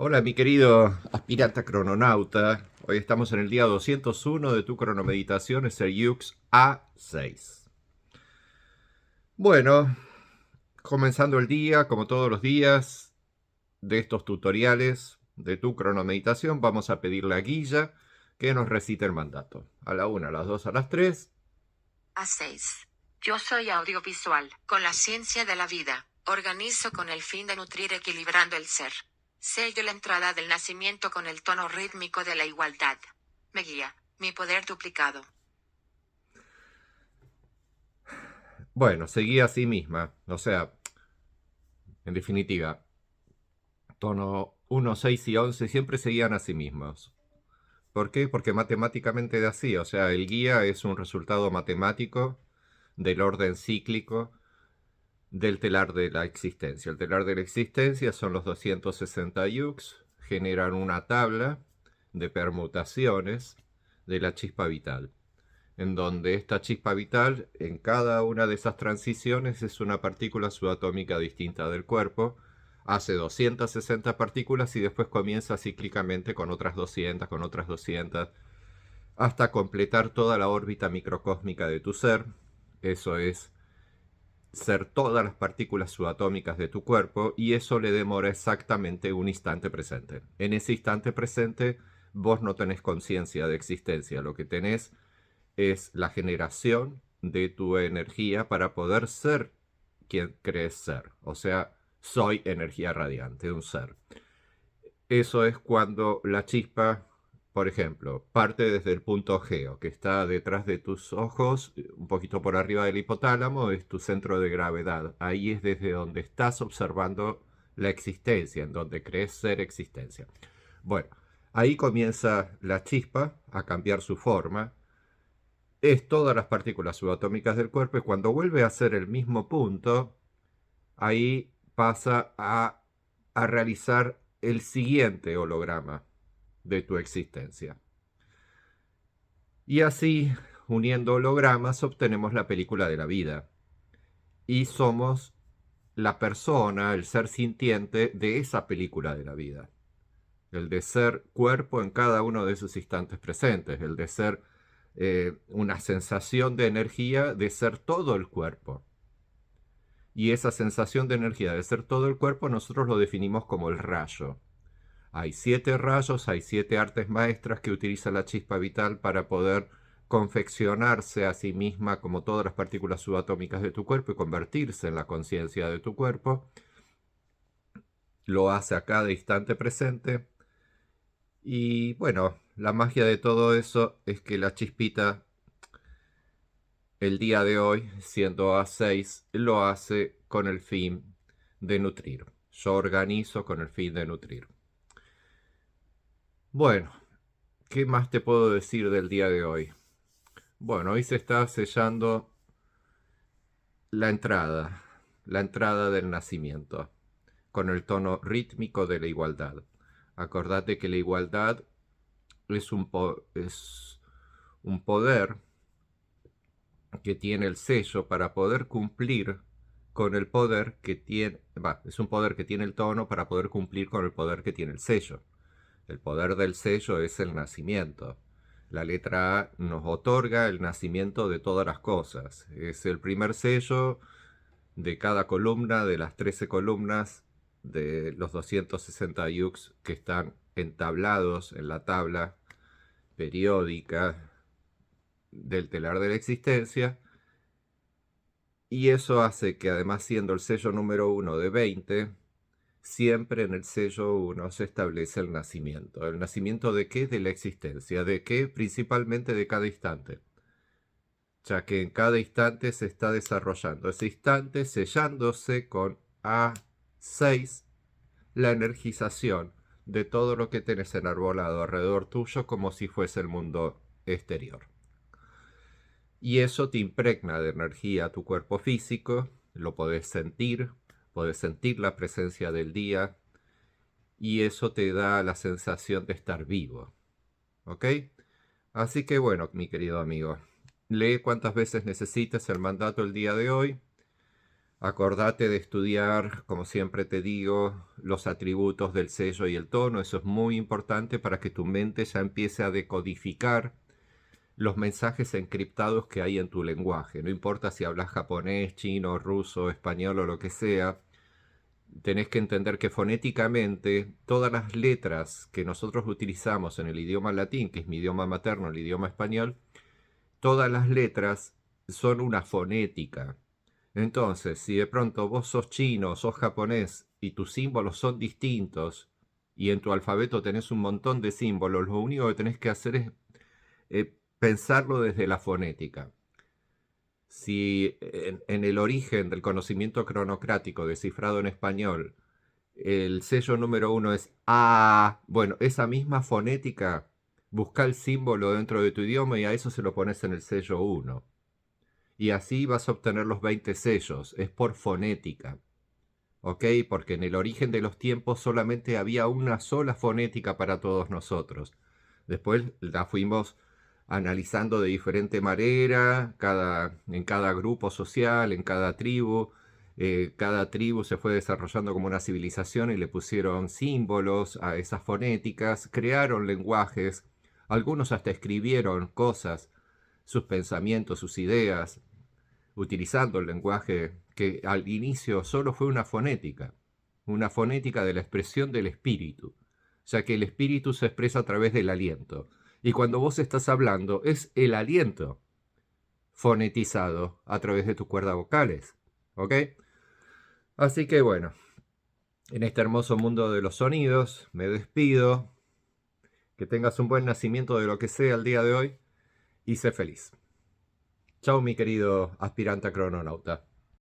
Hola, mi querido aspirante a crononauta. Hoy estamos en el día 201 de tu cronomeditación, es el Yux A6. Bueno, comenzando el día, como todos los días de estos tutoriales de tu cronomeditación, vamos a pedirle a Guilla que nos recite el mandato. A la 1, a las 2, a las 3. A6. Yo soy audiovisual, con la ciencia de la vida. Organizo con el fin de nutrir equilibrando el ser. Sello la entrada del nacimiento con el tono rítmico de la igualdad. Me guía, mi poder duplicado. Bueno, seguía a sí misma. O sea, en definitiva, tono 1, 6 y 11 siempre seguían a sí mismos. ¿Por qué? Porque matemáticamente es así, o sea, el guía es un resultado matemático del orden cíclico del telar de la existencia. El telar de la existencia son los 260 yux, generan una tabla de permutaciones de la chispa vital, en donde esta chispa vital, en cada una de esas transiciones, es una partícula subatómica distinta del cuerpo, hace 260 partículas y después comienza cíclicamente con otras 200, con otras 200, hasta completar toda la órbita microcósmica de tu ser. Eso es ser todas las partículas subatómicas de tu cuerpo, y eso le demora exactamente un instante presente. En ese instante presente vos no tenés conciencia de existencia, lo que tenés es la generación de tu energía para poder ser quien crees ser. O sea, soy energía radiante, un ser. Eso es cuando la chispa, por ejemplo, parte desde el punto Geo, que está detrás de tus ojos, un poquito por arriba del hipotálamo, es tu centro de gravedad. Ahí es desde donde estás observando la existencia, en donde crees ser existencia. Bueno, ahí comienza la chispa a cambiar su forma. Es todas las partículas subatómicas del cuerpo, y cuando vuelve a ser el mismo punto, ahí pasa a realizar el siguiente holograma de tu existencia. Y así, uniendo hologramas, obtenemos la película de la vida. Y somos la persona, el ser sintiente de esa película de la vida. El de ser cuerpo en cada uno de sus instantes presentes. El de ser una sensación de energía, de ser todo el cuerpo. Y esa sensación de energía de ser todo el cuerpo nosotros lo definimos como el rayo. Hay 7 rayos, hay 7 artes maestras que utiliza la chispa vital para poder confeccionarse a sí misma como todas las partículas subatómicas de tu cuerpo y convertirse en la conciencia de tu cuerpo. Lo hace a cada instante presente. Y bueno, la magia de todo eso es que la chispita, el día de hoy, siendo A6, lo hace con el fin de nutrir. Yo organizo con el fin de nutrir. Bueno, ¿qué más te puedo decir del día de hoy? Bueno, hoy se está sellando la entrada del nacimiento, con el tono rítmico de la igualdad. Acordate que la igualdad es un poder que tiene el sello para poder cumplir con el poder que tiene, es un poder que tiene el tono para poder cumplir con el poder que tiene el sello. El poder del sello es el nacimiento. La letra A nos otorga el nacimiento de todas las cosas. Es el primer sello de cada columna, de las 13 columnas de los 260 yux que están entablados en la tabla periódica del telar de la existencia. Y eso hace que, además, siendo el sello número 1 de 20, siempre en el sello 1 se establece el nacimiento. ¿El nacimiento de qué? De la existencia. ¿De qué? Principalmente de cada instante. Ya que en cada instante se está desarrollando ese instante, sellándose con A6 la energización de todo lo que tenés enarbolado alrededor tuyo como si fuese el mundo exterior. Y eso te impregna de energía a tu cuerpo físico, lo podés sentir la presencia del día, y eso te da la sensación de estar vivo. ¿Ok? Así que bueno, mi querido amigo, lee cuantas veces necesites el mandato el día de hoy. Acordate de estudiar, como siempre te digo, los atributos del sello y el tono. Eso es muy importante para que tu mente ya empiece a decodificar los mensajes encriptados que hay en tu lenguaje. No importa si hablas japonés, chino, ruso, español o lo que sea, tenés que entender que fonéticamente todas las letras que nosotros utilizamos en el idioma latín, que es mi idioma materno, el idioma español, todas las letras son una fonética. Entonces, si de pronto vos sos chino, sos japonés y tus símbolos son distintos y en tu alfabeto tenés un montón de símbolos, lo único que tenés que hacer es pensarlo desde la fonética. Si en el origen del conocimiento cronocrático descifrado en español el sello número 1 es A, bueno, esa misma fonética, busca el símbolo dentro de tu idioma y a eso se lo pones en el sello 1. Y así vas a obtener los 20 sellos, es por fonética. ¿Ok? Porque en el origen de los tiempos solamente había una sola fonética para todos nosotros. Después la fuimos analizando de diferente manera, en cada grupo social, en cada tribu. Cada tribu se fue desarrollando como una civilización y le pusieron símbolos a esas fonéticas, crearon lenguajes, algunos hasta escribieron cosas, sus pensamientos, sus ideas, utilizando el lenguaje que al inicio solo fue una fonética de la expresión del espíritu, ya que el espíritu se expresa a través del aliento. Y cuando vos estás hablando, es el aliento fonetizado a través de tus cuerdas vocales. ¿Ok? Así que bueno, en este hermoso mundo de los sonidos, me despido. Que tengas un buen nacimiento de lo que sea el día de hoy y sé feliz. Chao, mi querido aspirante a crononauta.